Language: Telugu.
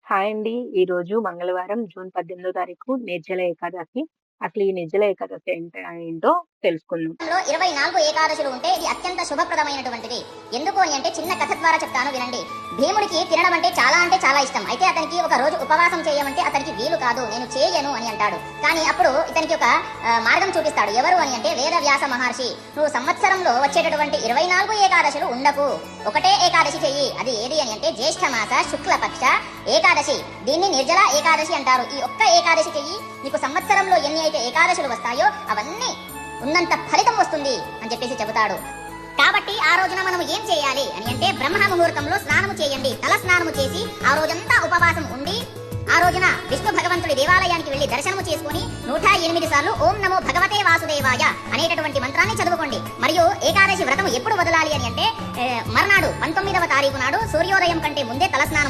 హాయ్ అండి. ఈరోజు మంగళవారం జూన్ 18వ తారీఖు నిర్జల ఏకాదశి. అసలు ఈ నిర్జల ఏకాదశి ఏంటో తెలుసుకుందాం. లో 24 ఏకాదశులు ఉంటే ఇది అత్యంత శుభప్రదమైనటువంటిది. ఎందుకు అని అంటే చిన్న కథ ద్వారా చెప్తాను వినండి. భీముడికి తినడం అంటే చాలా ఇష్టం. అయితే అతనికి ఒక రోజు ఉపవాసం చేయమంటే అతనికి వీలు కాదు, నేను చేయను అని అంటాడు. కానీ అప్పుడు ఇతనికి ఒక మార్గం చూపిస్తాడు. ఎవరు అని అంటే వేదవ్యాస మహర్షి. నువ్వు సంవత్సరంలో వచ్చేటటువంటి 24 ఏకాదశులు ఉండకు, ఒకటే ఏకాదశి చెయ్యి. అది ఏది అని అంటే జ్యేష్ఠమాస శుక్లపక్ష ఏకాదశి. దీన్ని నిర్జల ఏకాదశి అంటారు. ఈ ఒక్క ఏకాదశి చెయ్యి, నీకు సంవత్సరంలో ఎన్ని అయితే ఏకాదశులు వస్తాయో అవన్నీ ఉన్నంత ఫలితం వస్తుంది అని చెప్పేసి చెబుతాడు. కాబట్టి ఆ రోజున మనం ఏం చేయాలి అని అంటే బ్రహ్మ ముహూర్తంలో స్నానము చేయండి. తల స్నానము చేసి ఆ రోజంతా ఉపవాసం ఉండి ఆ రోజున విష్ణు భగవంతుడి దేవాలయానికి వెళ్లి దర్శనము చేసుకుని 108 సార్లు ఓం నమో భగవతే వాసుదేవాయ అనేటటువంటి మంత్రాన్ని చదువుకోండి. మరియు ఏకాదశి వ్రతం ఎప్పుడు వదలాలి అని అంటే మర్నాడు 19వ తారీఖు నాడు సూర్యోదయం కంటే ముందే తల స్నానం